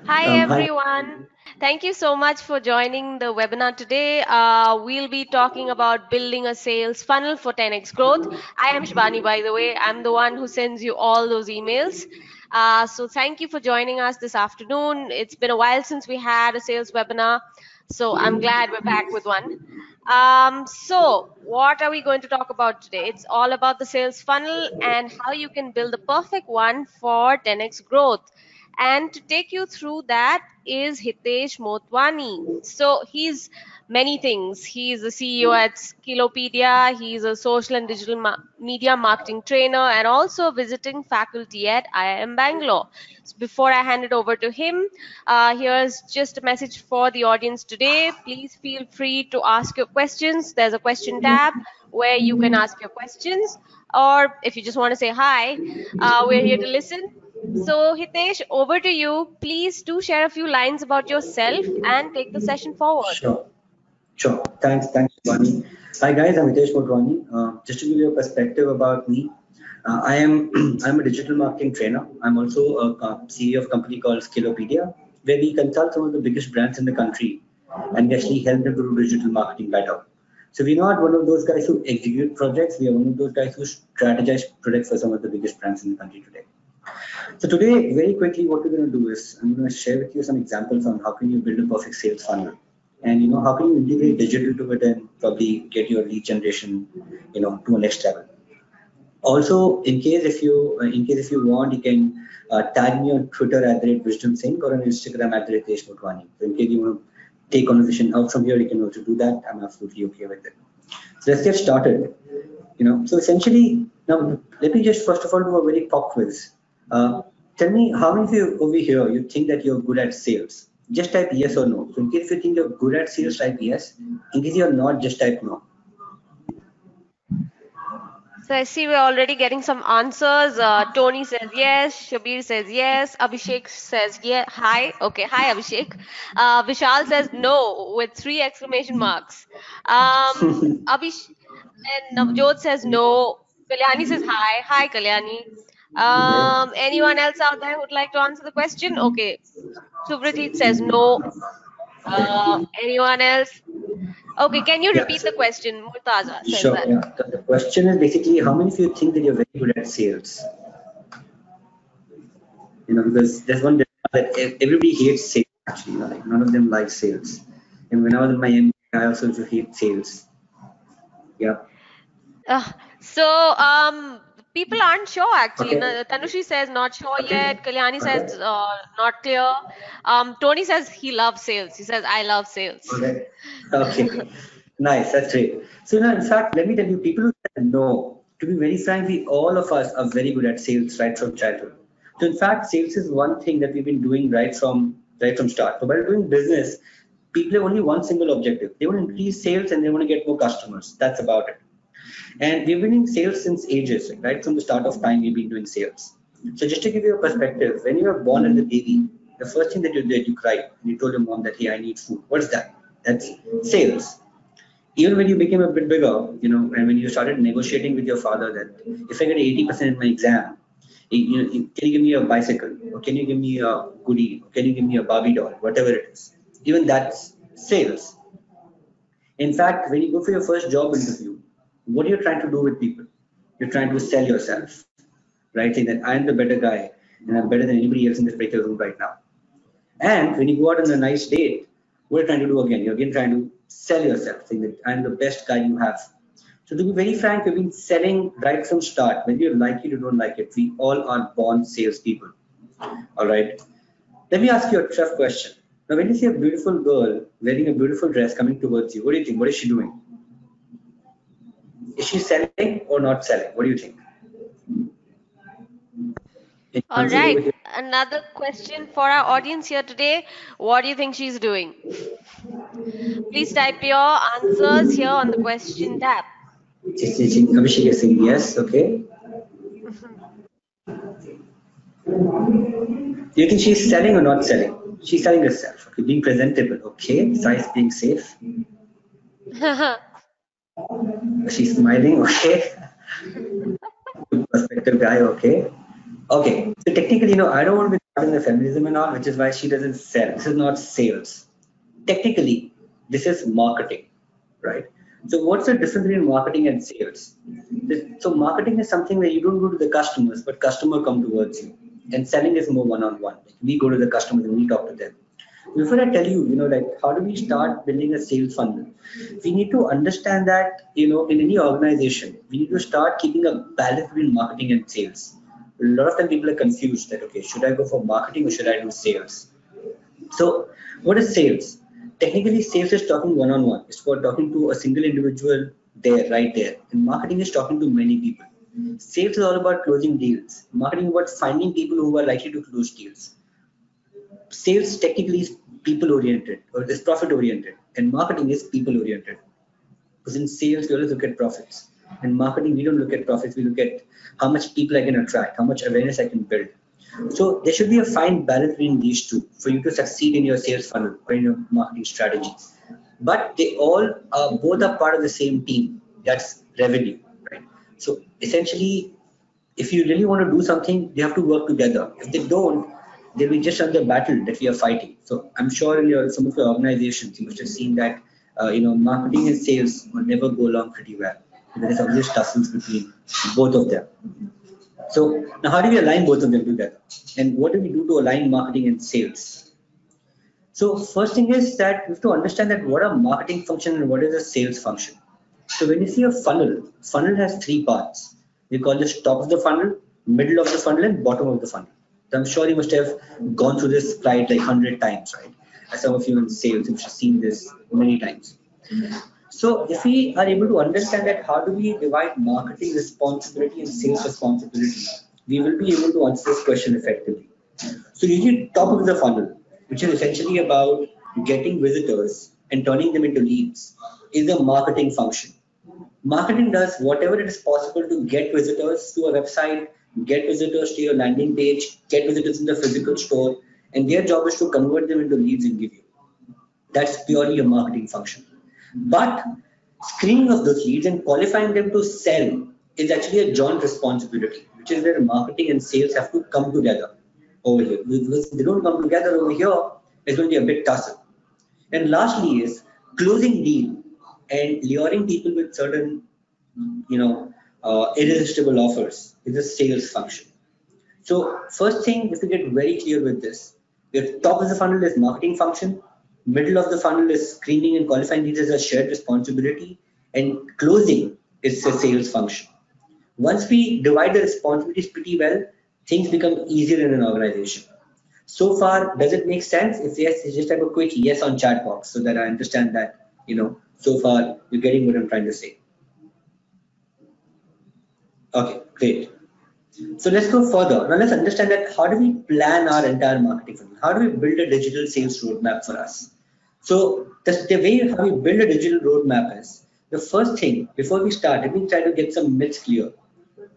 Hi Hi. everyone. Thank you so much for joining the webinar today. We'll be talking about building a sales funnel for 10x growth. I am Shbani, by the way. I'm the one who sends you all those emails. So thank you for joining us this afternoon. It's been a while since we had a sales webinar, so I'm glad we're back with one. So what are we going to talk about today? It's all about the sales funnel and how you can build the perfect one for 10x growth. And to take you through that is Hitesh Motwani. So he's many things. He's the CEO at Skillopedia. He's a social and digital media marketing trainer and also visiting faculty at IIM Bangalore. So before I hand it over to him, here's just a message for the audience today. Please feel free to ask your questions. There's a question tab where you can ask your questions, or if you just want to say hi, we're here to listen. So, Hitesh, over to you. Please do share a few lines about yourself and take the session forward. Sure. Sure. Thanks, Vani. Hi guys, I'm Hitesh Motwani. Just to give you a perspective about me, I'm a digital marketing trainer. I'm also a CEO of a company called Skillopedia, where we consult some of the biggest brands in the country and we actually help them to do digital marketing better. So we're not one of those guys who execute projects. We are one of those guys who strategize projects for some of the biggest brands in the country today. So today, very quickly, what we're going to do is I'm going to share with you some examples on how can you build a perfect sales funnel, and how can you integrate digital to it and probably get your lead generation, to a next level. Also, in case if you want, you can tag me on Twitter at the rate Wisdom Singh or on Instagram at the rate Hitesh Motwani. So in case you want to take conversation out from here, you can also do that. I'm absolutely okay with it. So let's get started. So essentially, now let me just first of all do a very pop quiz. Tell me, how many of you over here you think that you're good at sales? Just type yes or no. So in case you think you're good at sales, type yes. In case you're not, just type no. So I see we're already getting some answers. Tony says yes. Shabir says yes. Abhishek says yeah. Hi. Okay. Hi, Abhishek. Vishal says no with 3 exclamation marks. Abhish and Navjot says no. Kalyani says hi. Hi, Kalyani. Anyone else out there who'd like to answer the question? Okay. Subratit says no. Anyone else? Okay. Can you Yeah, repeat so the question? Murtaza says sure. that. Yeah. The question is basically how many of you think that you're very good at sales? Because there's one dilemma that everybody hates sales actually. Like none of them like sales. And when I was in my MBA, I also used to hate sales. Yeah. Uh, so people aren't sure actually. Okay. Tanushri says not sure Okay. yet. Kalyani says Okay. not clear. Tony says he loves sales. He says I love sales. Okay. Okay. Nice. That's great. So in fact, let me tell you, people who say no, to be very frank, all of us are very good at sales right from childhood. So in fact, sales is one thing that we've been doing right from start. So while doing business, people have only one single objective. They want to increase sales and they want to get more customers. That's about it. And we've been in sales since ages, right? From the start of time, we've been doing sales. So just to give you a perspective, when you were born as a baby, the first thing that you did, you cried. You told your mom that, hey, I need food. What's that? That's sales. Even when you became a bit bigger, and when you started negotiating with your father that if I get 80% in my exam, can you give me a bicycle? Or can you give me a goodie? Or can you give me a Barbie doll? Whatever it is. Even that's sales. In fact, when you go for your first job interview, what are you trying to do with people? You're trying to sell yourself, right? Saying that I'm the better guy and I'm better than anybody else in this breakout room right now. And when you go out on a nice date, what are you trying to do again? You're again trying to sell yourself, saying that I'm the best guy you have. So to be very frank, we've been selling right from start. Whether you like it or don't like it, we all are born salespeople. All right. Let me ask you a tough question. Now, when you see a beautiful girl wearing a beautiful dress coming towards you, what do you think? What is she doing? Is she selling or not selling? What do you think? Can you All answer right. over here? Another question for our audience here today. What do you think she's doing? Please type your answers here on the question tab. Abhishek is saying yes. Okay. Do you think she's selling or not selling? She's selling herself. Okay. Being presentable. Okay. Size being safe. She's smiling. Okay. Good perspective guy. Okay. Okay. So technically, I don't want to be in the feminism and all, which is why she doesn't sell. This is not sales. Technically, this is marketing, right? So what's the difference between marketing and sales? So marketing is something where you don't go to the customers, but customer come towards you. And selling is more one-on-one. Like we go to the customers and we talk to them. Before I tell you, like how do we start building a sales funnel? We need to understand that, in any organization, we need to start keeping a balance between marketing and sales. A lot of time people are confused that, okay, should I go for marketing or should I do sales? So what is sales? Technically, sales is talking one-on-one. It's for talking to a single individual there, right there. And marketing is talking to many people. Sales is all about closing deals. Marketing is about finding people who are likely to close deals. Sales technically is people oriented or is profit oriented, and marketing is people oriented. Because in sales, we always look at profits. In marketing, we don't look at profits. We look at how much people I can attract, how much awareness I can build. So there should be a fine balance between these two for you to succeed in your sales funnel or in your marketing strategy. But they all both are part of the same team. That's revenue, right? So essentially, if you really want to do something, they have to work together. If they don't, they'll be just another battle that we are fighting. So I'm sure in some of your organizations, you must have seen that marketing and sales will never go along pretty well. There is always tussles between both of them. So now how do we align both of them together? And what do we do to align marketing and sales? So first thing is that we have to understand that what are marketing function and what is a sales function. So when you see a funnel has three parts. We call this top of the funnel, middle of the funnel, and bottom of the funnel. So I'm sure you must have gone through this slide like 100 times, right? As some of you in sales, you must have seen this many times. So if we are able to understand that how do we divide marketing responsibility and sales responsibility, we will be able to answer this question effectively. So usually top of the funnel, which is essentially about getting visitors and turning them into leads, is a marketing function. Marketing does whatever it is possible to get visitors to a website, get visitors to your landing page, get visitors in the physical store, and their job is to convert them into leads and give you. That's purely a marketing function. But screening of those leads and qualifying them to sell is actually a joint responsibility, which is where marketing and sales have to come together over here. Because if they don't come together over here, it's going to be a bit tussle. And lastly is closing deal and luring people with certain, irresistible offers is a sales function. So first thing is to get very clear with this. The top of the funnel is marketing function, middle of the funnel is screening and qualifying leads as a shared responsibility, and closing is a sales function. Once we divide the responsibilities pretty well, things become easier in an organization. So far, does it make sense? If yes, just type a quick yes on chat box so that I understand that, so far you're getting what I'm trying to say. Okay, great. So let's go further. Now let's understand that how do we plan our entire marketing funnel? How do we build a digital sales roadmap for us? So the way how we build a digital roadmap is, the first thing before we start, let me try to get some myths clear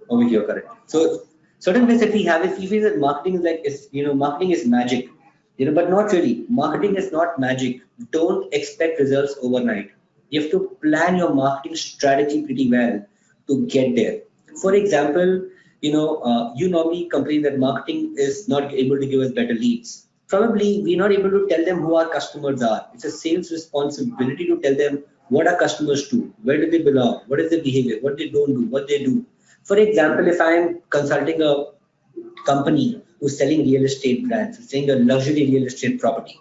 over here, correct? So certain myths that we have is we feel that marketing is marketing is magic, but not really. Marketing is not magic. Don't expect results overnight. You have to plan your marketing strategy pretty well to get there. For example, you normally complain that marketing is not able to give us better leads. Probably we're not able to tell them who our customers are. It's a sales responsibility to tell them what our customers do, where do they belong, what is their behavior, what they don't do, what they do. For example, if I'm consulting a company who's selling real estate brands, selling a luxury real estate property.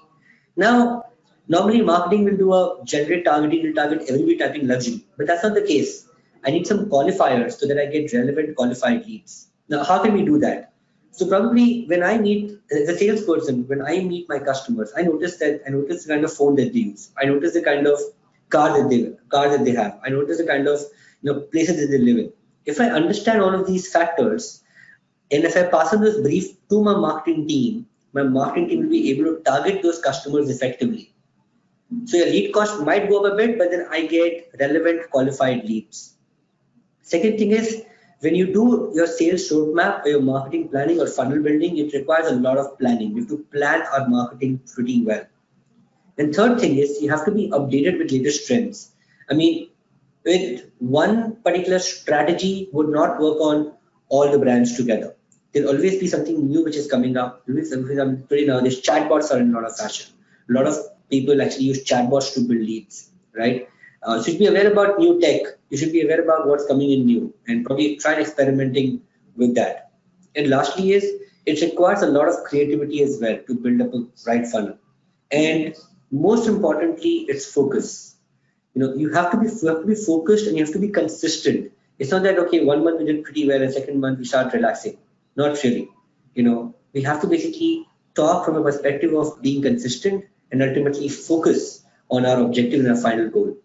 Now, normally marketing will do a generate targeting, will target everybody typing luxury, but that's not the case. I need some qualifiers so that I get relevant qualified leads. Now, how can we do that? So probably when I meet as a salesperson, when I meet my customers, I notice the kind of phone that they use. I notice the kind of car that they have. I notice the kind of places that they live in. If I understand all of these factors, and if I pass on this brief to my marketing team will be able to target those customers effectively. So your lead cost might go up a bit, but then I get relevant qualified leads. Second thing is, when you do your sales roadmap or your marketing planning or funnel building, it requires a lot of planning. You have to plan our marketing pretty well. And third thing is, you have to be updated with latest trends. I mean, with one particular strategy would not work on all the brands together. There'll always be something new which is coming up. Today nowadays, chatbots are in a lot of fashion. A lot of people actually use chatbots to build leads, right? So you should be aware about new tech. You should be aware about what's coming in new and probably try experimenting with that. And lastly is it requires a lot of creativity as well to build up a right funnel. And most importantly, it's focus. You have to be focused and you have to be consistent. It's not that okay, 1 month we did pretty well and second month we start relaxing. Not really. We have to basically talk from a perspective of being consistent and ultimately focus on our objective and our final goal.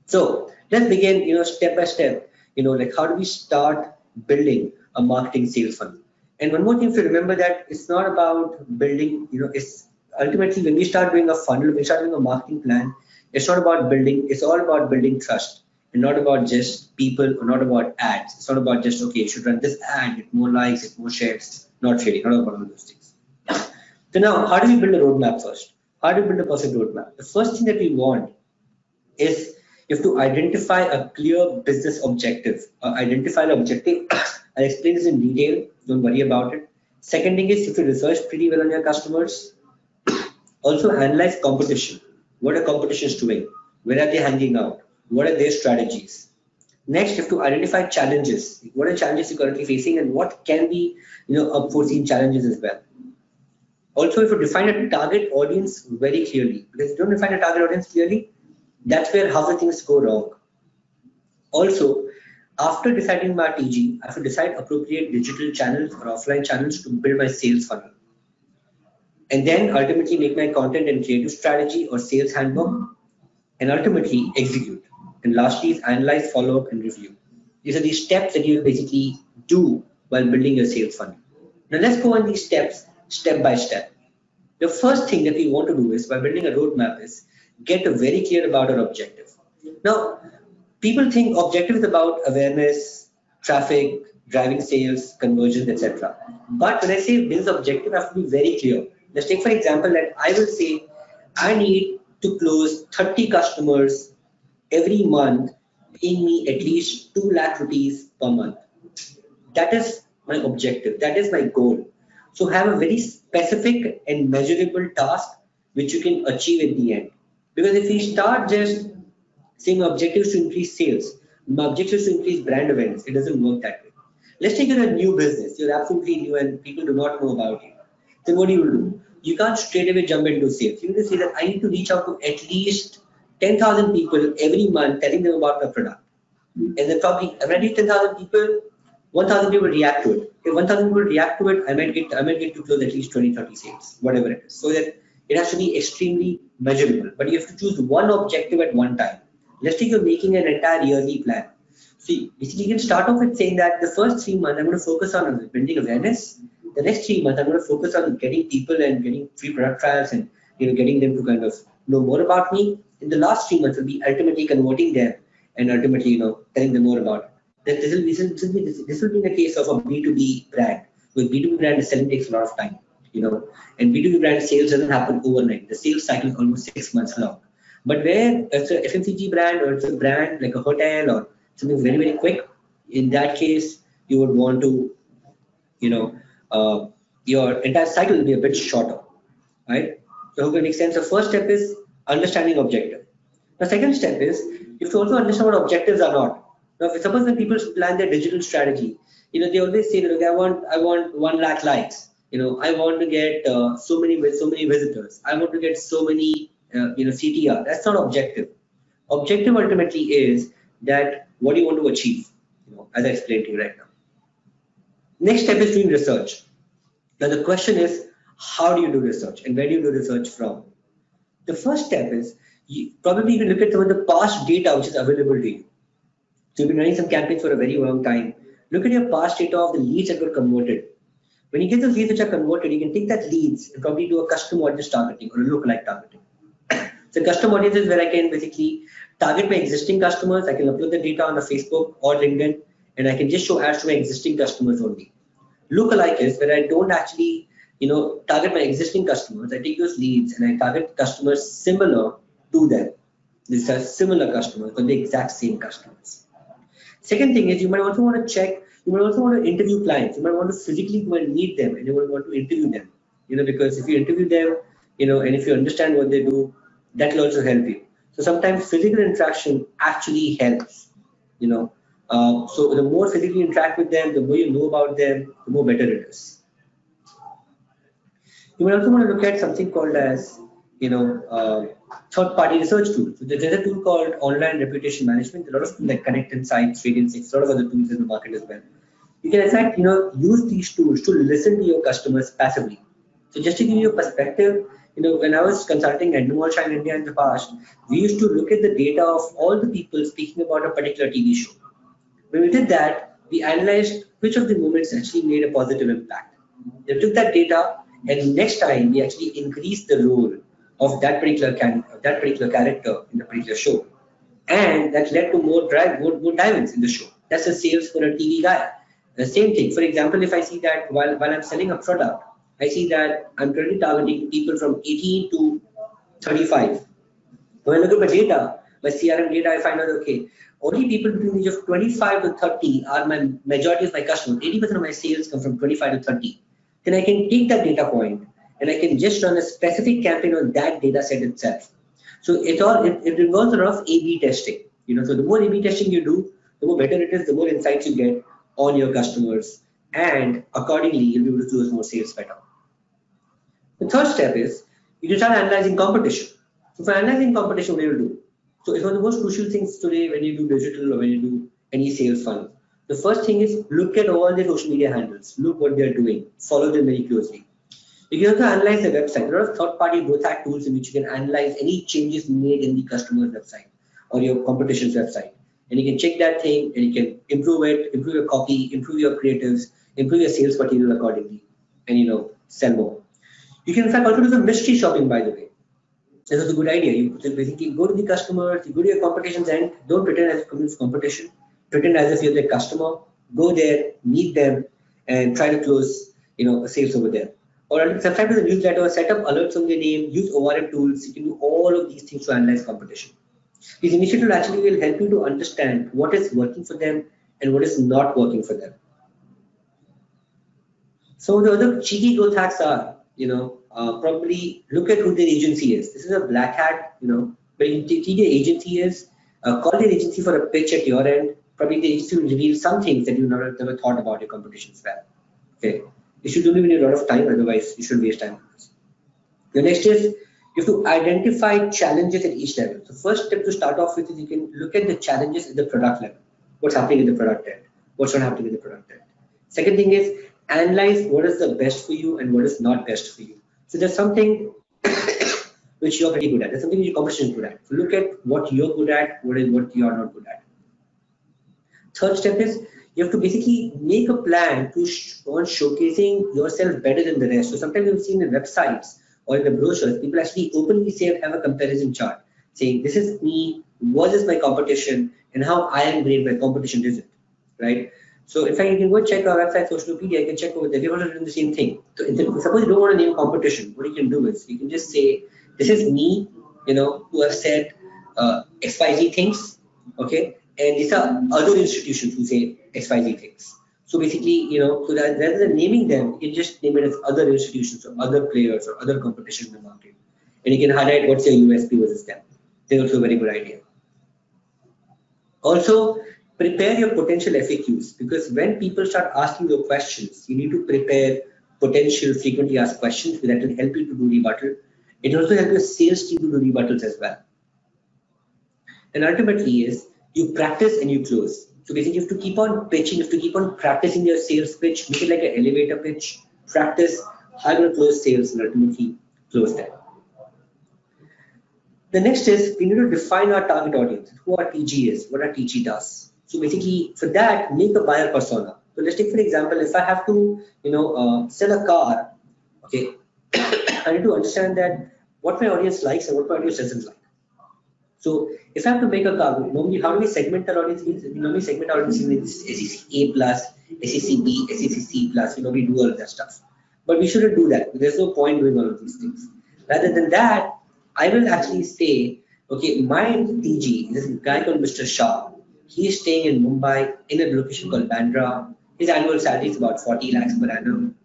So let's begin, step by step, like how do we start building a marketing sales funnel? And one more thing to remember that it's not about building, it's ultimately when we start doing a funnel, when we start doing a marketing plan, it's not about building, it's all about building trust and not about just people or not about ads. It's not about just, okay, you should run this ad, get more likes, get more shares. Not really, not about all those things. So now, how do we build a roadmap first? How do we build a perfect roadmap? The first thing that we want is you have to identify a clear business objective. Identify the objective. I'll explain this in detail. Don't worry about it. Second thing is you have to research pretty well on your customers. Also analyze competition. What are competitions doing? Where are they hanging out? What are their strategies? Next, you have to identify challenges. What are challenges you're currently facing and what can be unforeseen challenges as well. Also, if you define a target audience very clearly, because if you don't define a target audience clearly, that's where half the things go wrong. Also, after deciding my TG, I have to decide appropriate digital channels or offline channels to build my sales funnel. And then ultimately make my content and creative strategy or sales handbook and ultimately execute. And lastly is analyze, follow up and review. These are the steps that you basically do while building your sales funnel. Now let's go on these steps step by step. The first thing that we want to do is by building a roadmap is get very clear about our objective. Now, people think objective is about awareness, traffic, driving sales, conversions, etc. But when I say build objective, I have to be very clear. Let's take for example that I will say I need to close 30 customers every month, paying me at least 2 lakh rupees per month. That is my objective. That is my goal. So have a very specific and measurable task which you can achieve at the end. Because if we start just saying objectives to increase sales, my objectives to increase brand awareness, it doesn't work that way. Let's take a new business. You're absolutely new and people do not know about you. Then what do? You can't straight away jump into sales. You need to say that I need to reach out to at least 10,000 people every month telling them about my product. And then probably when I reach 10,000 people, 1,000 people react to it. If 1,000 people react to it, I might get to close at least 20, 30 sales, whatever it is. So that it has to be extremely measurable. But you have to choose one objective at one time. Let's take you're making an entire yearly plan. See, basically you can start off with saying that the first 3 months I'm going to focus on building awareness. The next 3 months I'm going to focus on getting people and getting free product trials and getting them to kind of know more about me. In the last 3 months will be ultimately converting them and ultimately telling them more about it. That this will be the case of a B2B brand. With B2B brand, the selling takes a lot of time, and B2B brand sales doesn't happen overnight. The sales cycle is almost 6 months long. But where it's an FMCG brand or it's a brand like a hotel or something very, very quick, in that case, you would want to, your entire cycle will be a bit shorter, right? So I hope it makes sense. The first step is understanding objective. The second step is you have to also understand what objectives are not. Now, suppose when people plan their digital strategy, they always say that okay, I want 1 lakh likes. I want to get so many visitors. I want to get so many CTR. That's not objective. Objective ultimately is that what do you want to achieve? As I explained to you right now. Next step is doing research. Now the question is, how do you do research and where do you do research from? The first step is you probably even look at some of the past data which is available to you. So you've been running some campaigns for a very long time. Look at your past data of the leads that were converted. When you get those leads which are converted, you can take that leads and probably do a custom audience targeting or a lookalike targeting. So custom audience is where I can basically target my existing customers. I can upload the data on the Facebook or LinkedIn, and I can just show ads to my existing customers only. Lookalike is where I don't actually, target my existing customers. I take those leads and I target customers similar to them. These are similar customers, but the exact same customers. Second thing is you might also want to check You might also want to interview clients. You might want to physically go and meet them, and you might want to interview them. Because if you interview them, and if you understand what they do, that will also help you. So sometimes physical interaction actually helps. So the more physically interact with them, the more you know about them, the more better it is. You might also want to look at something called as, third-party research tools. So there's a tool called online reputation management. A lot of tools like Connect Insights, Radiant6, a lot of other tools in the market as well. You can in fact, use these tools to listen to your customers passively. So just to give you a perspective, when I was consulting at Endemol Shine India in the past, we used to look at the data of all the people speaking about a particular TV show. When we did that, we analyzed which of the moments actually made a positive impact. We took that data, and next time we actually increased the role of that particular character in the particular show, and that led to more diamonds in the show. That's the sales for a TV guy. The same thing. For example, if I see that while I'm selling a product, I see that I'm currently targeting people from 18 to 35. When I look at my data, my CRM data, I find out, okay, only people between the age of 25 to 30 are my majority of my customers. 80% of my sales come from 25 to 30. Then I can take that data point and I can just run a specific campaign on that data set itself. So it involves a lot of A/B testing. So the more A/B testing you do, the more better it is, the more insights you get on your customers, and accordingly you'll be able to close more sales better. The third step is you start analyzing competition. So for analyzing competition, what do you do? So it's one of the most crucial things today when you do digital or when you do any sales funnel. The first thing is look at all their social media handles, look what they're doing, follow them very closely. You can also analyze the website. There are third-party growth hack tools in which you can analyze any changes made in the customer's website or your competition's website. And you can check that thing and you can improve it, improve your copy, improve your creatives, improve your sales material accordingly, and sell more. You can in fact also do some mystery shopping, by the way. This is a good idea. You basically go to the customers, you go to your competition's end, don't pretend as if it's competition, pretend as if you're their customer, go there, meet them, and try to close a sales over there. Or subscribe to the newsletter, set up alerts on their name, use ORM tools. You can do all of these things to analyze competition. These initiatives actually will help you to understand what is working for them and what is not working for them. So the other cheeky growth hacks are, probably look at who their agency is. This is a black hat, but you see their agency is, call their agency for a pitch at your end. Probably the agency will reveal some things that you never thought about your competition spell. Okay. You should only need a lot of time, otherwise you shouldn't waste time on this. The next is you have to identify challenges at each level. The first step to start off with is you can look at the challenges at the product level. What's happening in the product end? What's not happening in the product end? Second thing is analyze what is the best for you and what is not best for you. So there's something which you're pretty good at. There's something which your competition is good at. So look at what you're good at, what you're not good at. Third step is you have to basically make a plan on showcasing yourself better than the rest. So sometimes you've seen in websites or in the brochures, people actually openly say have a comparison chart saying this is me, what is my competition, and how I am great, my competition isn't, right? So in fact, you can go check our website, social media, you can check over there. We've also done the same thing. So suppose you don't want to name competition, what you can do is you can just say, this is me, who have said XYZ things, okay? And these are other institutions who say XYZ things. So basically, so that rather than naming them, you can just name it as other institutions or other players or other competition in the market. And you can highlight what's your USP versus them. That's also a very good idea. Also, prepare your potential FAQs, because when people start asking you questions, you need to prepare potential frequently asked questions that will help you to do rebuttal. It will also help your sales team to do rebuttals as well. And ultimately is you practice and you close. So basically you have to keep on pitching, you have to keep on practicing your sales pitch, make it like an elevator pitch, practice how you're going to close sales and ultimately close them. The next is we need to define our target audience, who our TG is, what our TG does. So basically for that, make a buyer persona. So let's take for example, if I have to, sell a car, okay, I need to understand that what my audience likes and what my audience doesn't like. So if I have to make a car, normally how do we segment our audience? We normally segment our audience in SEC A plus, SEC B, SEC C plus, we do all of that stuff. But we shouldn't do that. There's no point doing all of these things. Rather than that, I will actually say, okay, my TG, this guy called Mr. Shah. He is staying in Mumbai in a location called Bandra. His annual salary is about 40 lakhs per annum.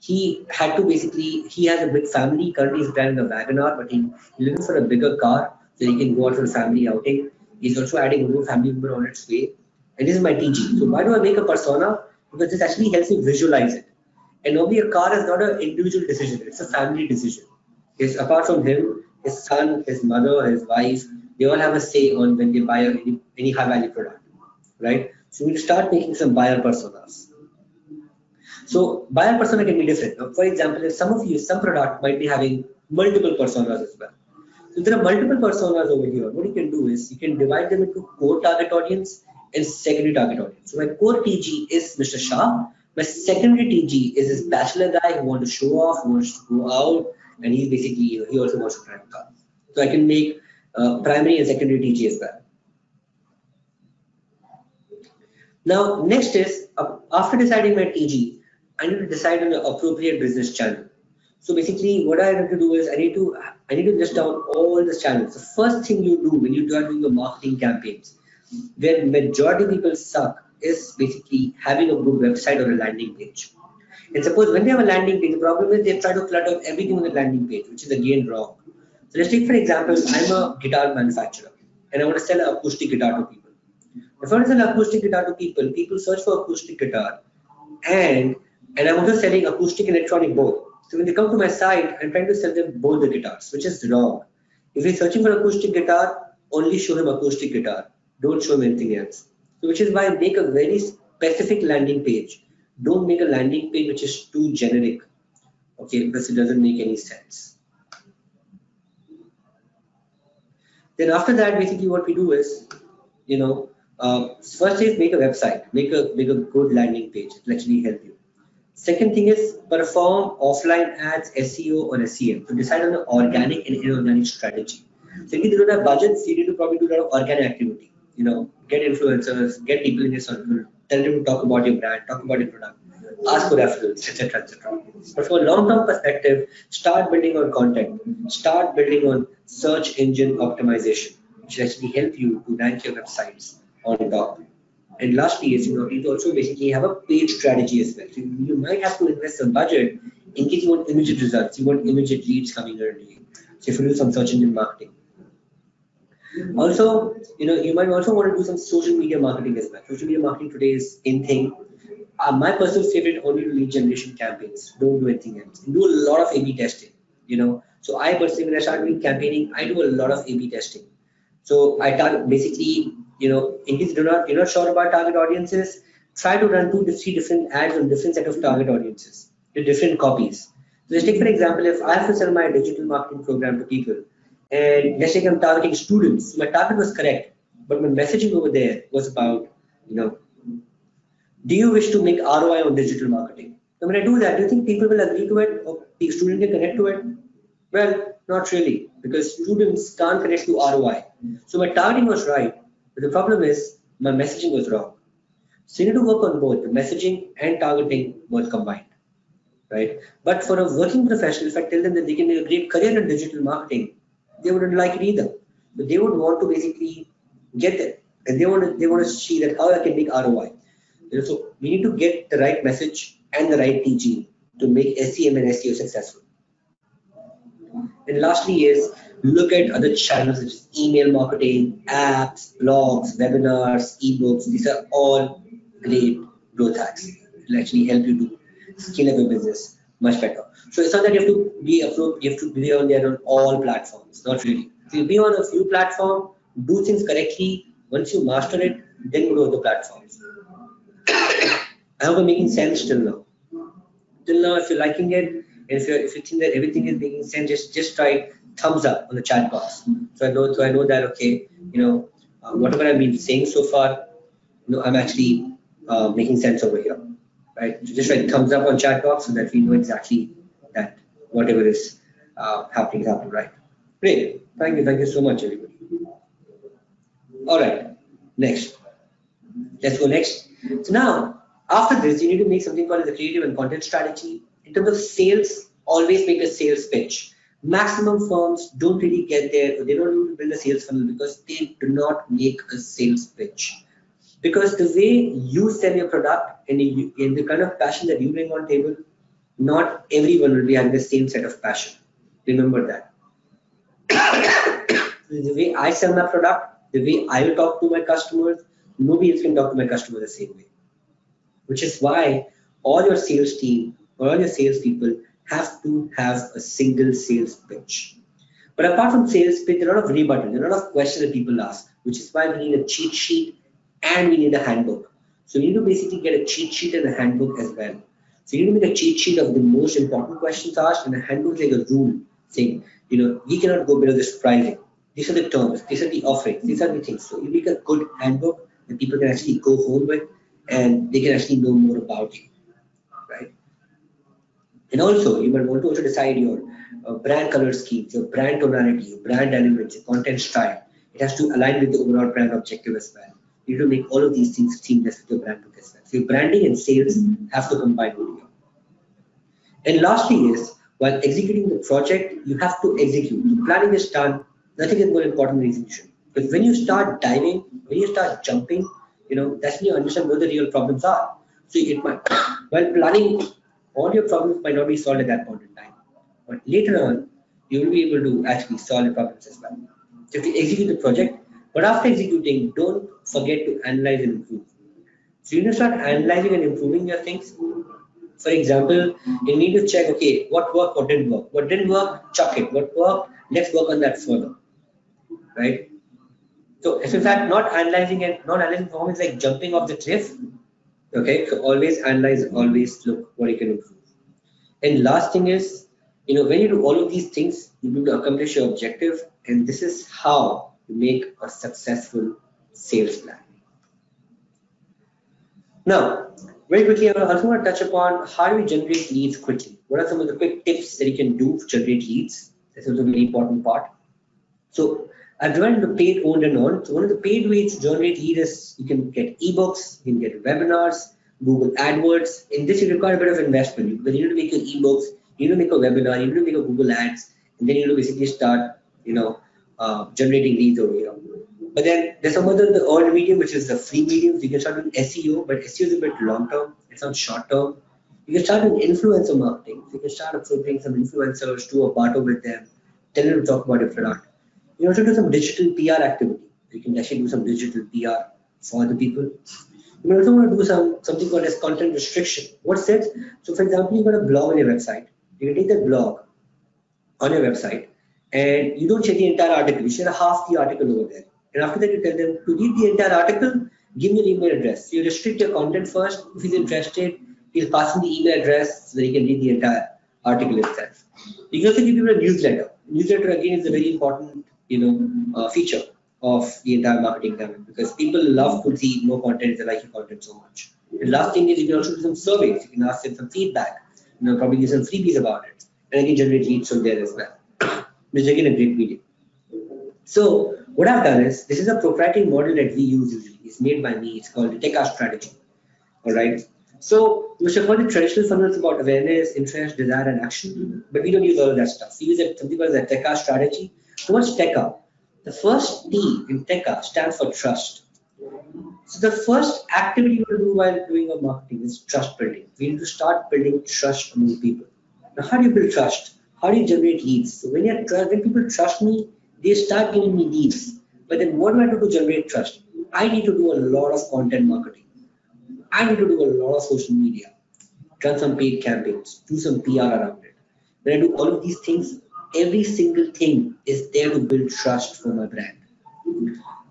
He had to basically, he has a big family. Currently, he's driving a Wagoner, but he's looking for a bigger car so he can go out for a family outing. He's also adding a new family member on its way. And this is my TG. So why do I make a persona? Because this actually helps me visualize it. And normally a car is not an individual decision, it's a family decision. It's apart from him, his son, his mother, his wife, they all have a say on when they buy any high value product, right? So we'll start making some buyer personas. So buyer persona can be different. Now, for example, if some of you, some product might be having multiple personas as well. So there are multiple personas over here. What you can do is you can divide them into core target audience and secondary target audience. So my core TG is Mr. Shah. My secondary TG is this bachelor guy who wants to show off, who wants to go out, and he's basically, he also wants to drive a car. So I can make primary and secondary TG as well. Now, next is, after deciding my TG, I need to decide on the appropriate business channel. So basically, what I need to do is I need to list down all the channels. The first thing you do when you are doing your marketing campaigns, where majority of people suck, is basically having a good website or a landing page. And suppose when they have a landing page, the problem is they try to clutter everything on the landing page, which is again wrong. So let's take for example, I'm a guitar manufacturer and I want to sell an acoustic guitar to people. If I want to sell acoustic guitar to people, people search for acoustic guitar, and I'm also selling acoustic and electronic both. So when they come to my site, I'm trying to sell them both the guitars, which is wrong. If he's searching for acoustic guitar, only show him acoustic guitar. Don't show him anything else. So which is why I make a very specific landing page. Don't make a landing page which is too generic. Okay, because it doesn't make any sense. Then after that, basically what we do is, first is make a website, make a good landing page. It will actually help you. Second thing is perform offline ads, SEO or SEM. So decide on the organic and inorganic strategy. So if you don't have budgets, you need to probably do a lot of organic activity. Get influencers, get people in your circle, tell them to talk about your brand, talk about your product, ask for referrals, etc., etc. But from a long-term perspective, start building on content, start building on search engine optimization, which will actually help you to rank your websites on top. And lastly is, you also basically have a paid strategy as well. So you might have to invest some budget in case you want immediate results, you want immediate leads coming early. So if you do some search engine marketing. Also, you might also want to do some social media marketing as well. Social media marketing today is in thing. My personal favorite, only do lead generation campaigns. Don't do anything else. Do a lot of A/B testing. So I personally, when I start doing campaigning, I do a lot of A/B testing. So I target basically, in case you're not sure about target audiences, try to run 2 to 3 different ads on different set of target audiences with different copies. So let's take for example, if I have to sell my digital marketing program to people, and let's say I'm targeting students, my target was correct, but my messaging over there was about, do you wish to make ROI on digital marketing? So when I do that, do you think people will agree to it or the student can connect to it? Well, not really, because students can't connect to ROI. So my targeting was right, but the problem is my messaging was wrong. So you need to work on both the messaging and targeting both combined, right? But for a working professional, if I tell them that they can make a great career in digital marketing, they wouldn't like it either. But they would want to basically get it, and they want to see that how I can make ROI. So we need to get the right message and the right TG to make SEM and SEO successful. And lastly is look at other channels such as email marketing, apps, blogs, webinars, ebooks. These are all great growth hacks. It will actually help you to scale up your business much better. So it's not that you have to be on there on all platforms. Not really. If you be on a few platforms, do things correctly. Once you master it, then go to other platforms. I hope I'm making sense till now. Till now, if you're liking it, and if you think that everything is making sense, just try thumbs up on the chat box. So I know that okay, whatever I've been saying so far, I'm actually making sense over here, right? So just write thumbs up on chat box so that we know exactly that whatever is happening is happening, right? Great, thank you so much, everybody. All right, next. Let's go next. So now, after this, you need to make something called the creative and content strategy. In terms of sales, always make a sales pitch. Maximum firms don't really get there, or they don't need to build a sales funnel because they do not make a sales pitch. Because the way you sell your product and the kind of passion that you bring on table, not everyone will be having the same set of passion. Remember that. The way I sell my product, the way I will talk to my customers, nobody else can talk to my customer the same way. Which is why all your sales team or all your salespeople have to have a single sales pitch. But apart from sales pitch, there are a lot of rebuttal, there are a lot of questions that people ask, which is why we need a cheat sheet and we need a handbook. So you need to basically get a cheat sheet and a handbook as well. So you need to make a cheat sheet of the most important questions asked and a handbook like a rule saying, we cannot go below this pricing. These are the terms, these are the offerings, these are the things. So you make a good handbook that people can actually go home with and they can actually know more about you, right? And also, you might want to also decide your brand color schemes, your brand tonality, your brand elements, your content style. It has to align with the overall brand objective as well. You need to make all of these things seamless with your brand book as well. So your branding and sales have to combine with you. And lastly is, while executing the project, you have to execute. The planning is done. Nothing is more important than execution. Because when you start diving, when you start jumping, that's when you understand what the real problems are. So it might, while planning, all your problems might not be solved at that point in time. But later on, you will be able to actually solve the problems as well. So if you execute the project, but after executing, don't forget to analyze and improve. So you need to start analyzing and improving your things. For example, you need to check, okay, what worked, what didn't work. What didn't work, chuck it. What worked, let's work on that further, right? So in fact, not analyzing performance is like jumping off the cliff. Okay, so always analyze, always look what you can improve. And last thing is, when you do all of these things, you need to accomplish your objective, and this is how you make a successful sales plan. Now, very quickly, I also want to touch upon how do we generate leads quickly. What are some of the quick tips that you can do to generate leads? This is a very important part. So I've divided into paid, owned, and earned. So one of the paid ways to generate leads is you can get ebooks, you can get webinars, Google AdWords. In this, you require a bit of investment. But you need to make your ebooks, you need to make a webinar, you need to make a Google Ads, and then you need to basically start, generating leads over here. But then there's some other the earned medium, which is the free medium. You can start with SEO, but SEO is a bit long term. It's not short term. You can start with influencer marketing. You can start approaching some influencers, do a barter with them, tell them to talk about your product. You also do some digital PR activity. You can actually do some digital PR for the people. You also want to do something called as content restriction. What's that? So for example, you've got a blog on your website. You can take that blog on your website and you don't share the entire article. You share half the article over there. And after that, you tell them to read the entire article, give me your email address. So you restrict your content first. If he's interested, he'll pass him the email address so that he can read the entire article itself. You can also give people a newsletter. Newsletter again is a very important, feature of the entire marketing campaign because people love to see more content. They like your content so much. The last thing is you can also do some surveys. You can ask them some feedback. Probably give some freebies about it, and I can generate leads from there as well. Which is again a great medium. So what I've done is, this is a proprietary model that we use usually. It's made by me. It's called the TrustRadius. All right. So we should call it traditional funnels about awareness, interest, desire, and action. But we don't use all of that stuff. We use something called the TECA strategy. So what's TECA? The first T in TECA stands for trust. So the first activity you will do while doing a marketing is trust building. We need to start building trust among people. Now, how do you build trust? How do you generate leads? So when people trust me, they start giving me leads. But then what do I do to generate trust? I need to do a lot of content marketing. I need to do a lot of social media, run some paid campaigns, do some PR around it. When I do all of these things, every single thing is there to build trust for my brand.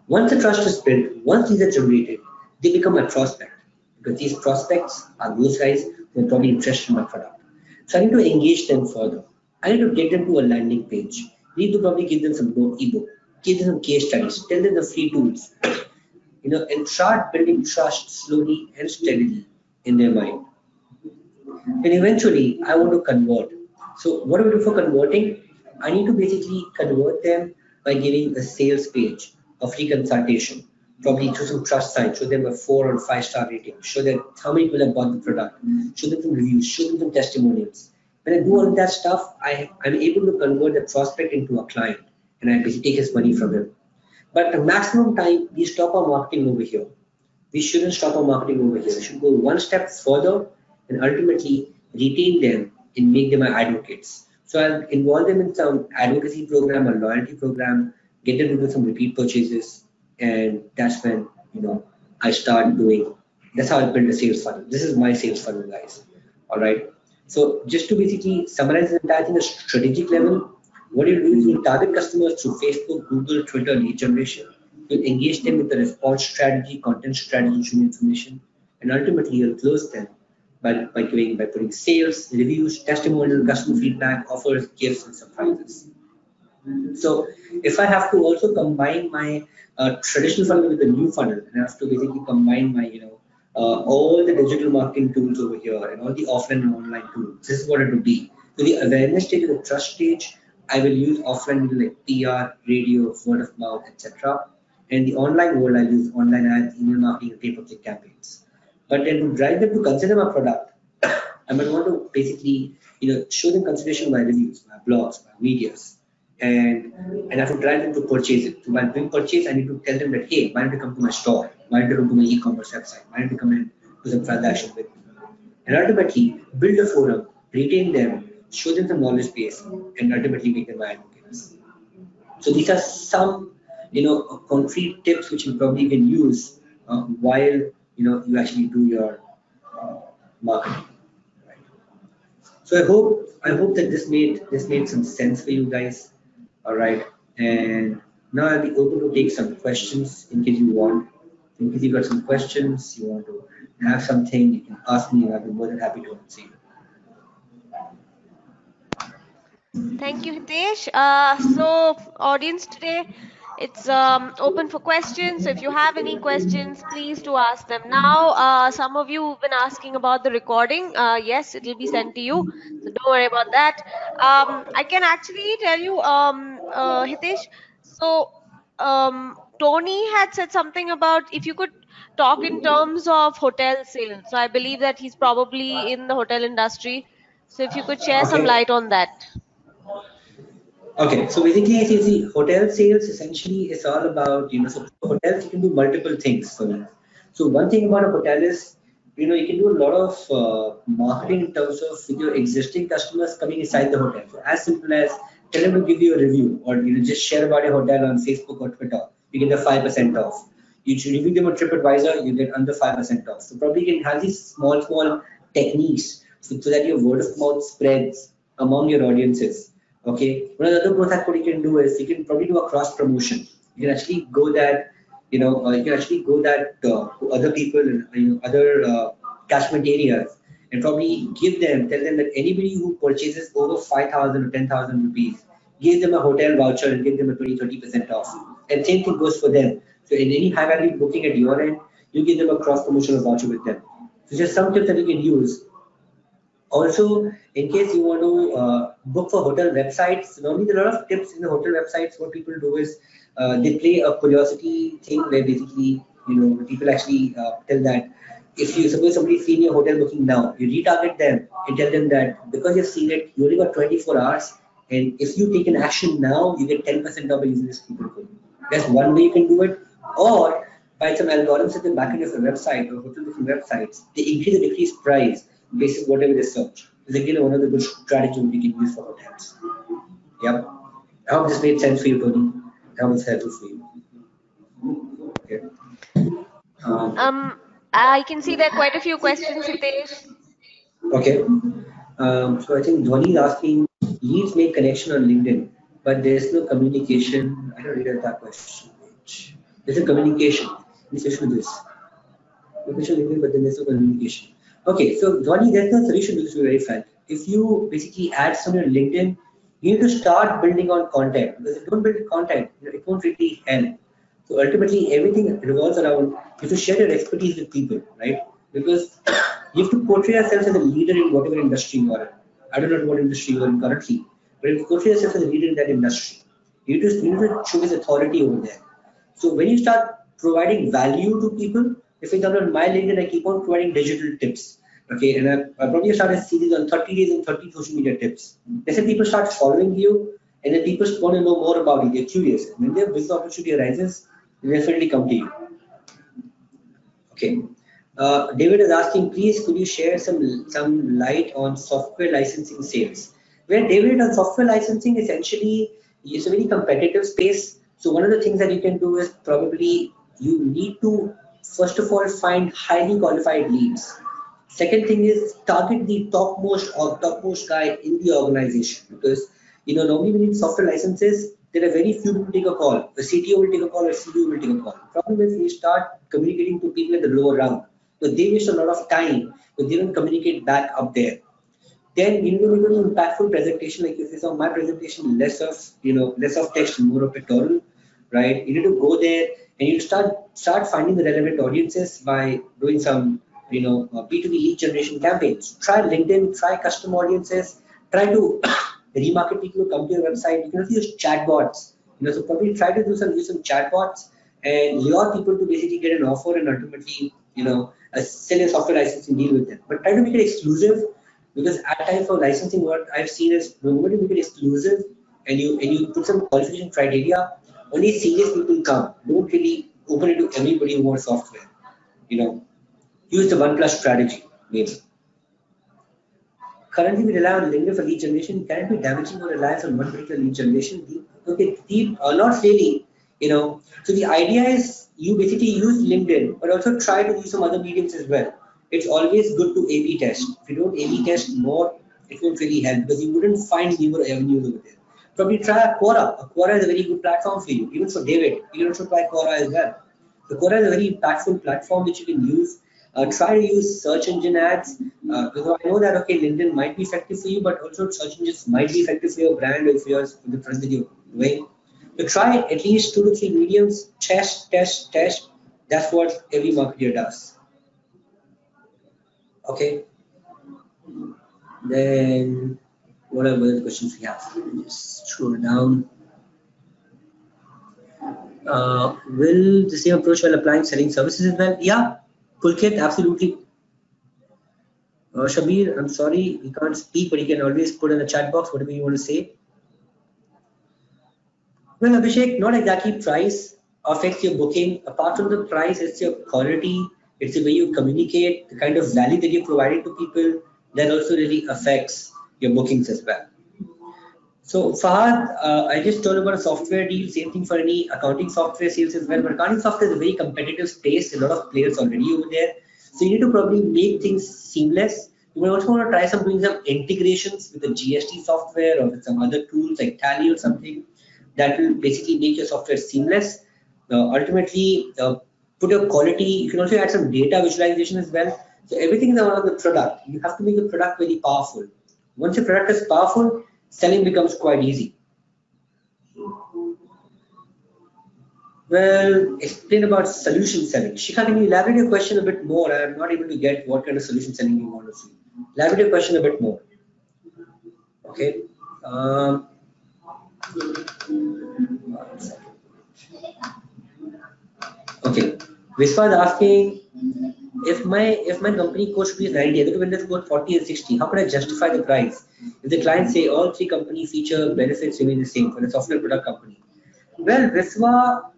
Once the trust is built, once these are generated, they become my prospect because these prospects are those guys who are probably interested in my product. So I need to engage them further. I need to get them to a landing page. I need to probably give them some more ebook, give them some case studies, tell them the free tools, and start building trust slowly and steadily in their mind. And eventually, I want to convert. So what do we do for converting? I need to basically convert them by giving a sales page, a free consultation, probably through some trust signs, show them a 4 or 5-star rating, show them how many people have bought the product, show them some reviews, show them some testimonials. When I do all of that stuff, I'm able to convert the prospect into a client and I basically take his money from him. But the maximum time we stop our marketing over here. we shouldn't stop our marketing over here. We should go one step further and ultimately retain them and make them our advocates. So I'll involve them in some advocacy program or loyalty program, get them to do some repeat purchases, and that's when I start doing. That's how I build a sales funnel. This is my sales funnel, guys. All right. So just to basically summarize the entire thing at a strategic level, what you do is you target customers through Facebook, Google, Twitter, lead generation. You'll engage them with the response strategy, content strategy, information, and ultimately you'll close them by putting sales, reviews, testimonial, customer feedback, offers, gifts, and surprises. So if I have to also combine my traditional funnel with the new funnel, and I have to basically combine my all the digital marketing tools over here and all the offline and online tools, this is what it would be. So the awareness stage and the trust stage, I will use offline like PR, radio, word of mouth, etc. And the online world, I use online ads, email marketing, and pay-per-click campaigns. But then to drive them to consider my product, I might want to basically, show them consideration by reviews, by blogs, by videos, and I have to drive them to purchase it. So while doing purchase, I need to tell them that, hey, why don't you come to my store? Why don't you come to my e-commerce website? Why don't you come and do some transaction with me? And ultimately, build a forum, retain them, show them some knowledge base, and ultimately make them my advocates. So these are some, concrete tips which you probably can use while you actually do your marketing. Right? So I hope that this made some sense for you guys. All right, and now I'll be open to take some questions in case you want. In case you got some questions, you want to have something, you can ask me, and I'll be more than happy to answer you. Thank you, Hitesh. So, audience today, it's open for questions. So, if you have any questions, please do ask them now. Some of you have been asking about the recording. Yes, it will be sent to you. So, don't worry about that. I can actually tell you, Hitesh. So, Tony had said something about if you could talk in terms of hotel sales. So, I believe that he's probably in the hotel industry. So, if you could share some Okay. light on that. Okay, so basically, I see hotel sales essentially is all about, so hotels you can do multiple things for me. So one thing about a hotel is, you can do a lot of marketing in terms of with your existing customers coming inside the hotel. So as simple as tell them to give you a review or just share about your hotel on Facebook or Twitter, you get the 5% off. You should review them on TripAdvisor, you get under 5% off. So probably you can have these small techniques so that your word of mouth spreads among your audiences. Okay. One of the other growth hack what you can do is you can probably do a cross promotion. You can actually go that, to other people in other catchment areas and probably tell them that anybody who purchases over 5,000 or 10,000 rupees, give them a hotel voucher and give them a 20-30% off. And same thing goes for them. So in any high value booking at your end, you give them a cross promotional voucher with them. So just some tips that you can use. Also, in case you want to book for hotel websites, normally there are a lot of tips in the hotel websites. What people do is they play a curiosity thing where basically, people actually tell that if you suppose somebody's seen your hotel booking now, you retarget them and tell them that because you've seen it, you only got 24 hours, and if you take an action now, you get 10% off by using this coupon code. That's one way you can do it. Or by some algorithms at the back end of your website or hotel booking websites, they increase or decrease price based on whatever they search. Is again one of the good strategies we can use for hotels. Yep. I hope this made sense for you, Tony. I hope it's helpful for you. Okay. Um, I can see there are quite a few questions, Hitesh. okay. So I think Dhwani is asking, leads make connection on LinkedIn, but there's no communication. I don't read that question. There's a communication. Let's issue this. Communication LinkedIn, but then there's no communication. Okay, so Dhwani, there's no solution to this, to be very frank. If you basically add some on your LinkedIn, you need to start building on content. Because if you don't build content, it won't really help. So ultimately, everything revolves around you have to share your expertise with people, right? Because you have to portray yourself as a leader in whatever industry you are in. I don't know what industry you are in currently, but if you portray yourself as a leader in that industry, you need to show his authority over there. So when you start providing value to people, if for example on my LinkedIn I keep on providing digital tips, okay, and I probably start a series on 30 days and 30 social media tips. Let's say people start following you, and then people want to know more about you. They're curious. When their business opportunity arises, they definitely come to you. Okay. David is asking, please could you share some light on software licensing sales? Well, David, on software licensing, essentially, it's a very competitive space. So one of the things that you can do is probably you need to first of all find highly qualified leads. Second thing is target the topmost guy in the organization, because normally when you need software licenses, there are very few people take a call. The CTO will take a call, or CTO will take a call. Problem is we start communicating to people at the lower round. So they waste a lot of time, but they don't communicate back up there. Then you need to make an impactful presentation. Like if you saw my presentation, less of text, more of pictorial, right? You need to go there and you start finding the relevant audiences by doing some B2B lead generation campaigns. Try LinkedIn, try custom audiences, try to remarket people who come to your website. You can also use chatbots. So probably try to use some chatbots and lure people to basically get an offer and ultimately sell a software licensing deal with them. But try to make it exclusive, because at times for licensing, what I've seen is the moment you make it exclusive and you put some qualification criteria, only serious people come. Don't really open it to everybody who wants software. Use the 1+ strategy, maybe. Currently, we rely on LinkedIn for lead generation. Can it be damaging or reliance on one particular lead generation? Okay, not really. So the idea is you basically use LinkedIn, but also try to use some other mediums as well. It's always good to A/B test. If you don't A/B test more, it won't really help, because you wouldn't find newer avenues over there. Probably try Quora. Quora is a very good platform for you, even for David. You can also try Quora as well. The Quora is a very impactful platform which you can use. Try to use search engine ads, because I know that LinkedIn might be effective for you, but also search engines might be effective for your brand or for the product that you're doing. So try at least 2 to 3 mediums, test. That's what every marketer does. Okay. Then what are the questions we have? Just scroll down. Will the same approach while applying selling services as well? Yeah, Pulkit, absolutely. Shabir, I'm sorry, you can't speak, but you can always put in the chat box whatever you want to say. Well, Abhishek, not exactly price affects your booking. Apart from the price, it's your quality, it's the way you communicate, the kind of value that you're providing to people that also really affects your bookings as well. So Fahad, I just told about a software deal, same thing for any accounting software sales as well. But accounting software is a very competitive space, a lot of players already over there. So you need to probably make things seamless. You may also want to try doing some integrations with the GST software or with some other tools like Tally or something that will basically make your software seamless. Ultimately, put a quality. You can also add some data visualization as well. So everything is around the product. You have to make the product very powerful. Once your product is powerful, selling becomes quite easy. Well, explain about solution selling. Shikha, can you elaborate your question a bit more? I'm not able to get what kind of solution selling you want to see. Elaborate your question a bit more. Okay. Okay. Vispa is asking, if my company cost is 90, other vendors quote 40 and 60, how can I justify the price? If the clients say all 3 company feature benefits remain the same for the software product company. Well, Viswa,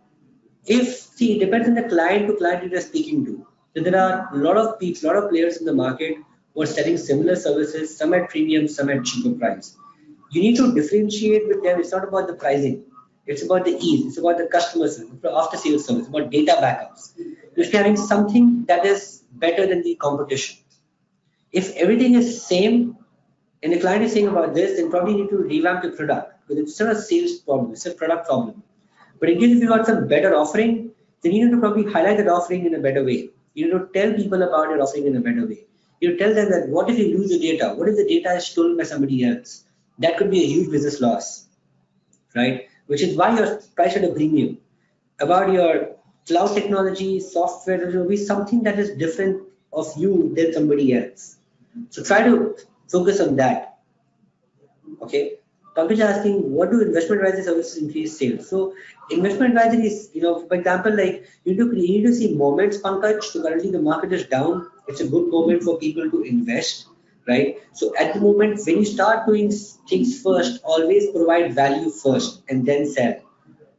it depends on the client to client you're speaking to. So there are a lot of people, a lot of players in the market who are selling similar services, some at premium, some at cheaper price. You need to differentiate with them. It's not about the pricing. It's about the ease. It's about the customer service, after sales service, about data backups. You're having something that is better than the competition. If everything is same and the client is saying about this, then probably you need to revamp your product, because it's not a sales problem, it's a product problem. But in case if you got some better offering, then you need to probably highlight that offering in a better way. You need to tell people about your offering in a better way. You tell them that what if you lose the data? What if the data is stolen by somebody else? That could be a huge business loss, right? Which is why your price at a premium. About your cloud technology, software, there will be something that is different of you than somebody else. So try to focus on that. Okay. Pankaj asking, what do investment advisory services increase sales? So investment advisory is, for example, like you need to see moments, Pankaj. So currently the market is down. It's a good moment for people to invest, right? So at the moment, when you start doing things first, always provide value first and then sell.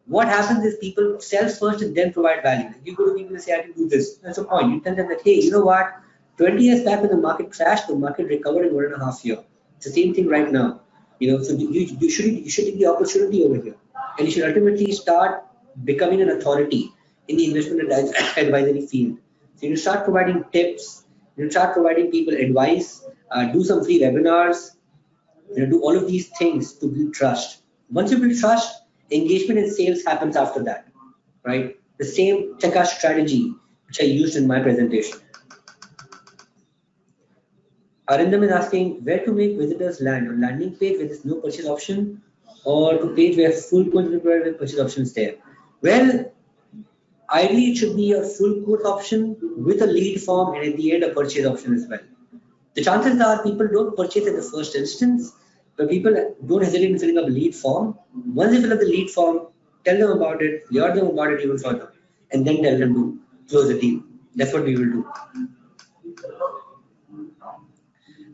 What happens is people sell first and then provide value. You go to people and say, I can do this. That's the point. You tell them that, hey, you know what? 20 years back when the market crashed, the market recovered in 1.5 years. It's the same thing right now. So you should take the opportunity over here. And you should ultimately start becoming an authority in the investment advisory field. So you start providing tips, you start providing people advice, do some free webinars, do all of these things to build trust. Once you build trust, engagement and sales happens after that, right? The same checkout strategy which I used in my presentation. Arindam is asking where to make visitors land, on landing page where there's no purchase option, or to page where full code is provided with purchase options there. Well, ideally it should be a full quote option with a lead form and at the end a purchase option as well. The chances are people don't purchase in the first instance, but people don't hesitate in filling up a lead form. Once they fill up the lead form, tell them about it, lure them about it even further, and then tell them to close the deal. That's what we will do.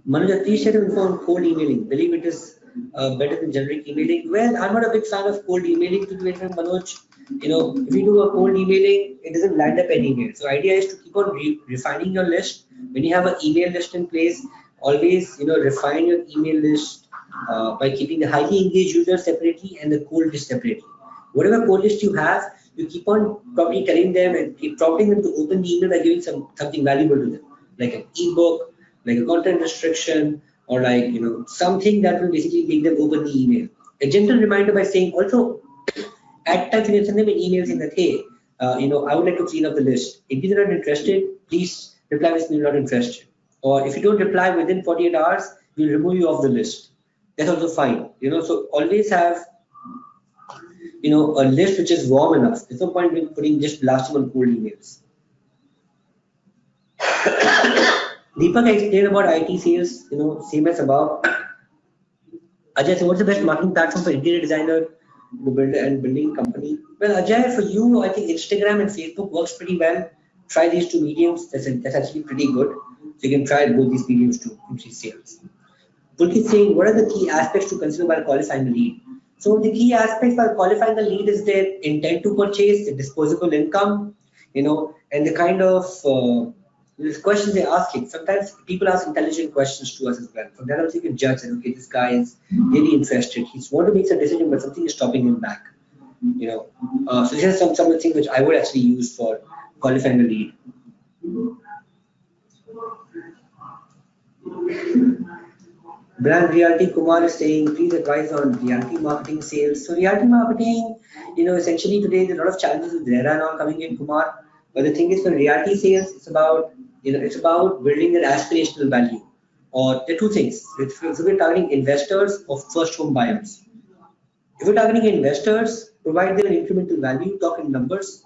Manoj, please share info on cold emailing. Believe it is better than generic emailing. Well, I'm not a big fan of cold emailing, to be frank, Manoj. If you do a cold emailing, it doesn't land up anywhere. So idea is to keep on refining your list. When you have an email list in place, always refine your email list by keeping the highly engaged users separately and the cold list separately. Whatever cold list you have, you keep on probably telling them and keep prompting them to open the email by giving something valuable to them, like an ebook, like a content restriction, or like something that will basically make them open the email. A gentle reminder by saying also at times you can send them an email saying that, hey, I would like to clean up the list. If you're not interested, please reply with you're not interested. Or if you don't reply within 48 hours, we'll remove you off the list. That's also fine. So always have a list which is warm enough. There's no point in putting just blasting on cold emails. Deepak, I explained about IT sales, same as above. Ajay, so what's the best marketing platform for interior designer to build and building company? Well, Ajay, for you, I think Instagram and Facebook works pretty well. Try these two mediums. That's actually pretty good. So you can try both these mediums to increase sales. Pulkit saying, what are the key aspects to consider while qualifying the lead? So the key aspects while qualifying the lead is their intent to purchase, the disposable income, and the kind of questions they're asking. Sometimes people ask intelligent questions to us as well. From that also you can judge that, okay, this guy is really interested. He's want to make some decision, but something is stopping him back. So this is some of the things which I would actually use for qualifying the lead. Brand Realty Kumar is saying, please advise on realty marketing sales. So realty marketing, essentially today there's a lot of challenges with RERA and all coming in, Kumar. But the thing is, for realty sales, it's about building an aspirational value. Or there are two things. If we're targeting investors or first home buyers. If you're targeting investors, provide them an incremental value, talk in numbers.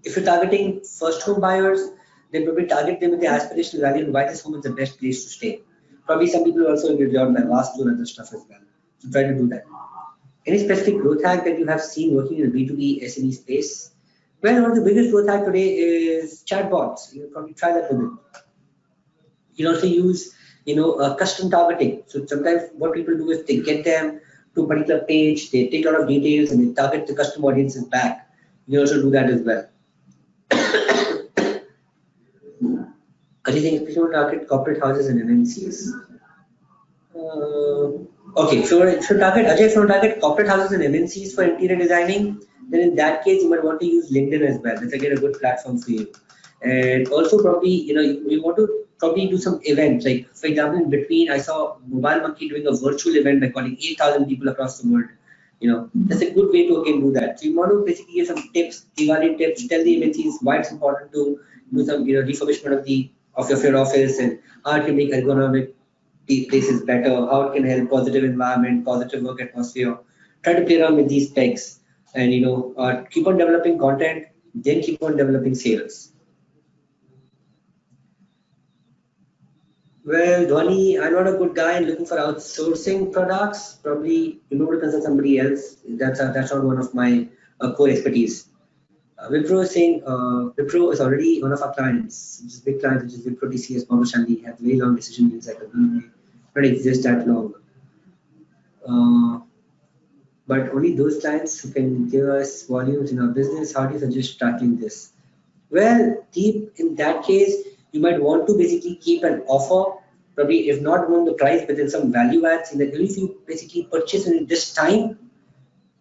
If you're targeting first home buyers, then probably target them with the aspirational value and why this home is the best place to stay. Probably some people also will join my last two and other stuff as well. So try to do that. Any specific growth hack that you have seen working in the B2B SME space? Well, one of the biggest growth hack today is chatbots. You probably try that with it. You can also use, custom targeting. So sometimes what people do is they get them to a particular page, they take a lot of details and they target the custom audiences back. You can also do that as well. Are you think people target corporate houses and MNCs? Okay, if you target corporate houses and MNCs for interior designing, then in that case you might want to use LinkedIn as well. That's again a good platform for you. And also probably, you want to probably do some events. Like for example, in between, I saw Mobile Monkey doing a virtual event by calling 8,000 people across the world. That's a good way to again do that. So you want to basically give some tips, Diwali tips, tell the MNCs why it's important to do some, refurbishment of your office and how it can make ergonomic places better, how it can help positive environment, positive work atmosphere. Try to play around with these specs and keep on developing content, then keep on developing sales. Well, Dhwani, I'm not a good guy in looking for outsourcing products. Probably you know to consult somebody else. That's not one of my core expertise. Wipro is saying Wipro is already one of our clients, which is big client, which is Wipro TCS, Morgan Stanley, have very long decision cycle. They don't exist that long. but only those clients who can give us volumes in our business. How do you suggest tackling this? Well, deep in that case, you might want to basically keep an offer, probably if not on the price, but then some value adds in that if you basically purchase in this time,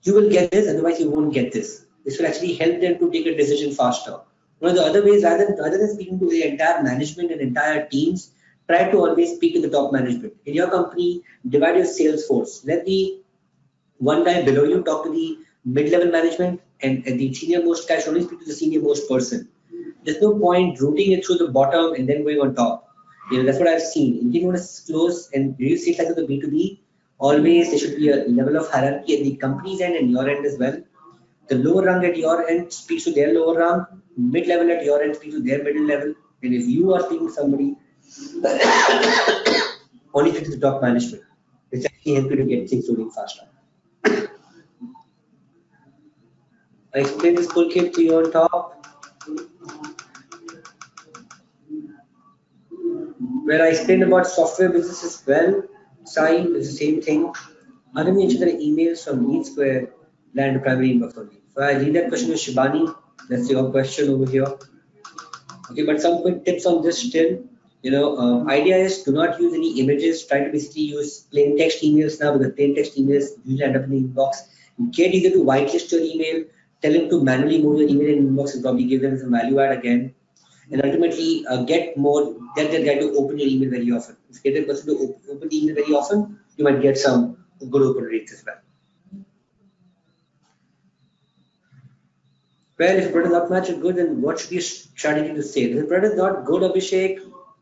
you will get this, otherwise you won't get this. This will actually help them to take a decision faster. One of the other ways, rather than speaking to the entire management and entire teams, try to always speak to the top management. In your company, divide your sales force. Let the one guy below you talk to the mid-level management, and the senior most guy should only speak to the senior most person. There's no point routing it through the bottom and then going on top. That's what I've seen. Anything you want to close and you see it like the B2B, always there should be a level of hierarchy at the company's end and your end as well. The lower rung at your end speaks to their lower rung, mid-level at your end speaks to their middle level, and if you are speaking to somebody, only speak to the top management. It's actually help you to get things moving faster. I explained this toolkit to you on top, where I explained about software business as well. Sai is the same thing. Other than the emails from LeadSquared land primary inbox only. So I read that question with Shibani. That's your question over here. Okay, but some quick tips on this still. Idea is do not use any images. Try to basically use plain text emails now, because plain text emails usually end up in the inbox. Get either to whitelist your email, tell them to manually move your email in inbox and probably give them some value add again. And ultimately get that guy to open your email very often. If you get the person to open the email very often, you might get some good open rates as well. Well, if product is not much good, then what should be a strategy to say? If the product is not good, Abhishek,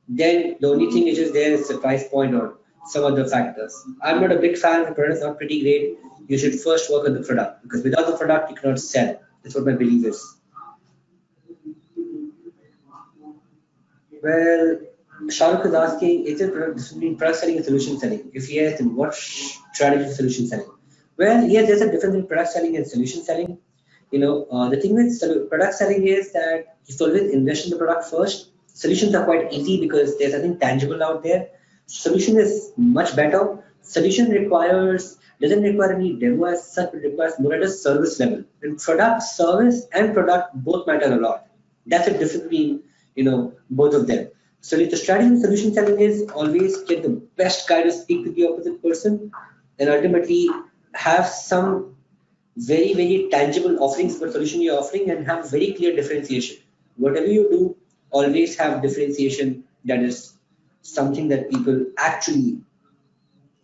then the only thing which is there is the price point or some other factors. I'm not a big fan. The product is not pretty great. You should first work on the product, because without the product, you cannot sell. That's what my belief is. Well, Shahrukh is asking, is there difference between product selling and solution selling? If yes, then what strategy is solution selling? Well, yes, there's a difference in product selling and solution selling. The thing with product selling is that you always invest in the product first. Solutions are quite easy because there's nothing tangible out there. Solution is much better. Solution doesn't require any demo as such, it requires more at a service level. And service and product both matter a lot. That's the difference between both of them. So the strategy in solution selling is always get the best guy to speak to the opposite person, and ultimately have some very, very tangible offerings for solution you're offering, and have very clear differentiation. Whatever you do, always have differentiation. That is something that people actually,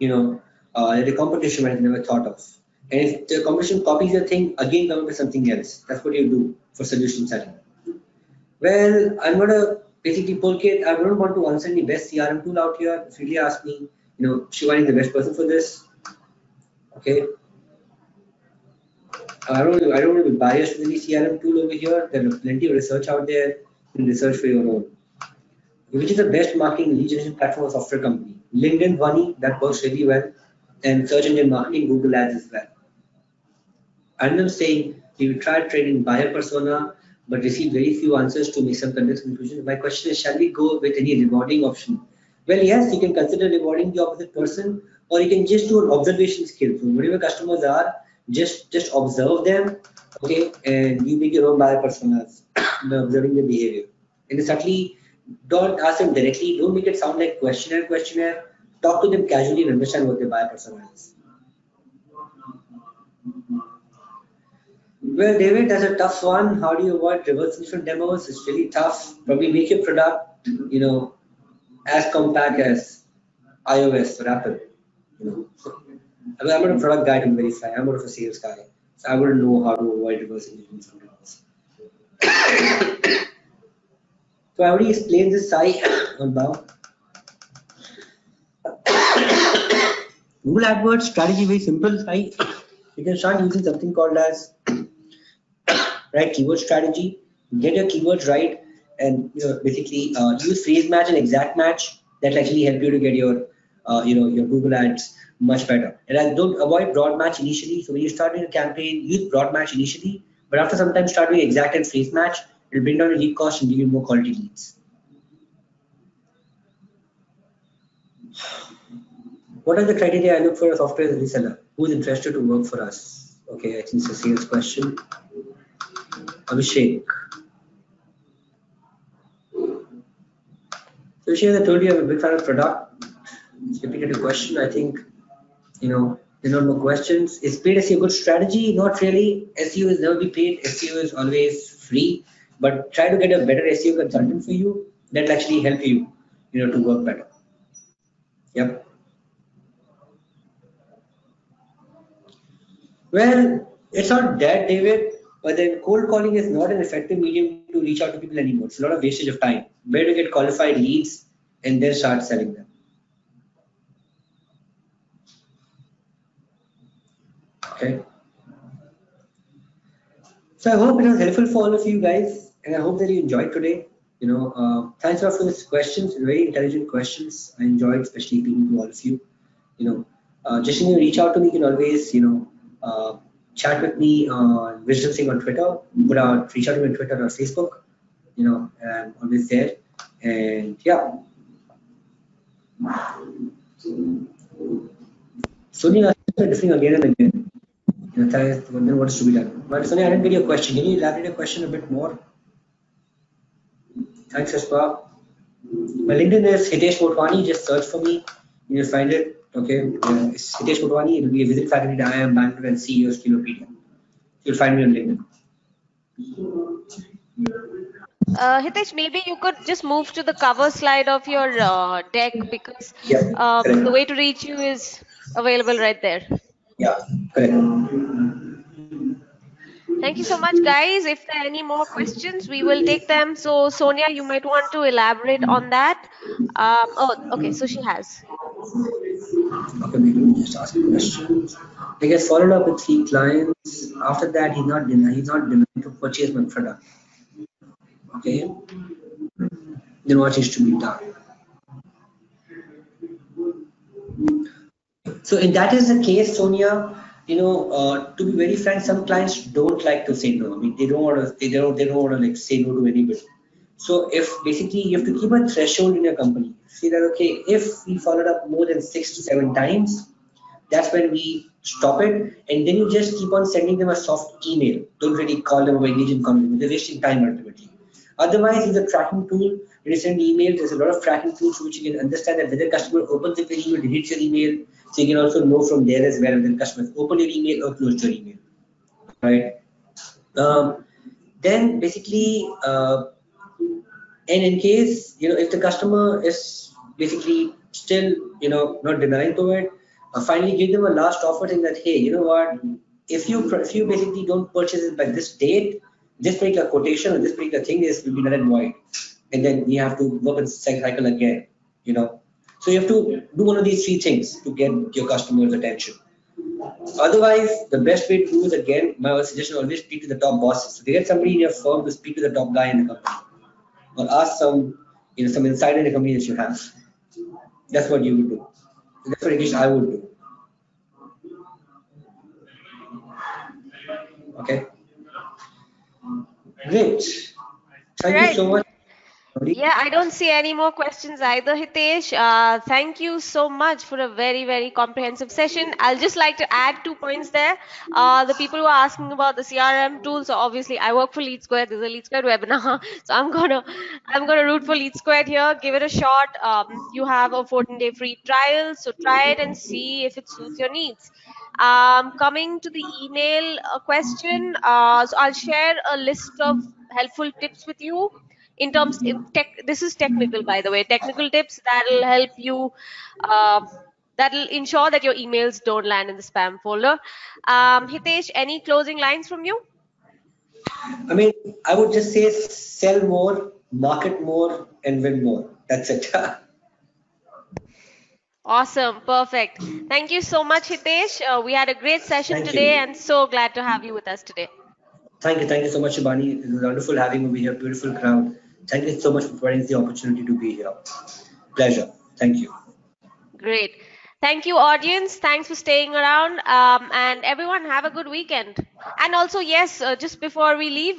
the competition might have never thought of. And if the competition copies your thing, again come up with something else. That's what you do for solution selling. Well, I'm going to basically Pulkit. I don't want to answer any best CRM tool out here. If you really ask me, Shivani is the best person for this. Okay. I don't want to be biased with any CRM tool over here. There are plenty of research out there. You can research for your own. Which is the best marketing lead generation platform for software company? LinkedIn, Bunny, that works really well. And search engine marketing, Google Ads as well. I'm not saying you tried training buyer persona, but received very few answers to make some context conclusions. My question is, shall we go with any rewarding option? Well, yes, you can consider rewarding the opposite person, or you can just do an observation skill. So whatever customers are, just observe them, okay, and you make your own buyer personas by observing their behavior. And subtly, don't ask them directly. Don't make it sound like questionnaire. Talk to them casually and understand what their buyer persona is. Well, David, that's a tough one. How do you avoid reverse engineering demos? It's really tough. Probably make your product, as compact as iOS or Apple. I'm not a product guy to verify. I'm more of a sales guy, so I wouldn't know how to avoid reverse engineering from demos. So I already explained this site on above. Google AdWords strategy very simple site. You can start using something called as keyword strategy. Get your keywords right, and basically use phrase match and exact match. That will actually help you to get your your Google ads much better. And I don't avoid broad match initially. So when you start doing a campaign, use broad match initially, but after some time start doing exact and phrase match. It will bring down your lead cost and give you more quality leads. What are the criteria I look for a software reseller? Who's interested to work for us? Okay, I think it's a sales question. Abhishek. So Abhishek, I told you I'm a big fan of product. Repeated a question. I think, there are no more questions. Is paid SEO a good strategy? Not really. SEO is never be paid. SEO is always free. But try to get a better SEO consultant for you. That'll actually help you, to work better. Yep. Well, it's not that, David, but then cold calling is not an effective medium to reach out to people anymore. It's a lot of wastage of time. Better to get qualified leads and then start selling them. Okay. So I hope it was helpful for all of you guys, and I hope that you enjoyed today. Thanks a lot for these questions, very intelligent questions. I enjoyed especially speaking to all of you. Just reach out to me. You can always, chat with me on Wisdom Singh on Twitter. Reach out to me on Twitter or Facebook. I'm always there. And yeah. Sonia asked this thing again and again. Then what's to be done? But Sonia, I didn't get your question. Can you elaborate your question a bit more? Thanks, Aspa. My LinkedIn is Hitesh Motwani. Just search for me. You'll find it. Okay. It's Hitesh Motwani. It will be a visit faculty. I am Bangalore and CEO of Skilopedia. You'll find me on LinkedIn. Hitesh, maybe you could just move to the cover slide of your deck because Yeah, the correct. way to reach you is available right there. Yeah, correct. Thank you so much, guys. If there are any more questions, we will take them. So, Sonia, you might want to elaborate on that. Oh, okay. So she has. Okay, we can just ask questions. I guess followed up with 3 clients. After that, he's not denying to purchase my product. Okay. Then what is to be done? So if that is the case, Sonia, to be very frank, some clients don't like to say no. I mean, they don't want to. They don't want to like say no to anybody. So if basically you have to keep a threshold in your company, say that okay, if we followed up more than 6 to 7 times, that's when we stop it, and then you just keep on sending them a soft email. Don't really call them or engage in conversation. They're wasting time ultimately. Otherwise, with a tracking tool, when you send emails, there's a lot of tracking tools which you can understand that whether customer opens your email, deletes your email, so you can also know from there as well whether customers open your email or closed your email, right? Um, then basically, and in case, if the customer is basically still, not denying to it, finally give them a last offer saying that, hey, you know what, if you basically don't purchase it by this date, this particular quotation or this particular thing is will be null and void. And then we have to work on cycle again, So you have to do one of these 3 things to get your customer's attention. Otherwise, the best way to do is again, my suggestion always speak to the top bosses. So they get somebody in your firm to speak to the top guy in the company or ask some insider in the company that you have. That's what you would do. That's what at least I would do. Okay. Great. Thank you Right. so much. Yeah, I don't see any more questions either, Hitesh. Thank you so much for a very, very comprehensive session. I'll just like to add 2 points there. The people who are asking about the CRM tools, so obviously I work for LeadSquared. There's a LeadSquared webinar, so I'm gonna root for LeadSquared here. Give it a shot. You have a 14-day free trial, so try it and see if it suits your needs. Coming to the email question, so I'll share a list of helpful tips with you in terms in tech. This is technical, by the way, technical tips that'll help you, uh, that'll ensure that your emails don't land in the spam folder. Hitesh, any closing lines from you? I mean, I would just say sell more, market more, and win more. That's it. Awesome, perfect. Thank you so much, Hitesh. We had a great session Thank today you. and so glad to have you with us today. Thank you. Thank you so much, Shibani. It was wonderful having you here. Beautiful crowd. Thank you so much for providing us the opportunity to be here. Pleasure. Thank you. Great. Thank you, audience. Thanks for staying around. And everyone, have a good weekend. And also, yes, just before we leave,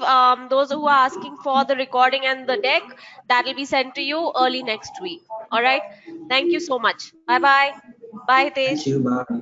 those who are asking for the recording and the deck, that'll be sent to you early next week. All right. Thank you so much. Bye bye. Bye, Thank Hitesh. you. Bye.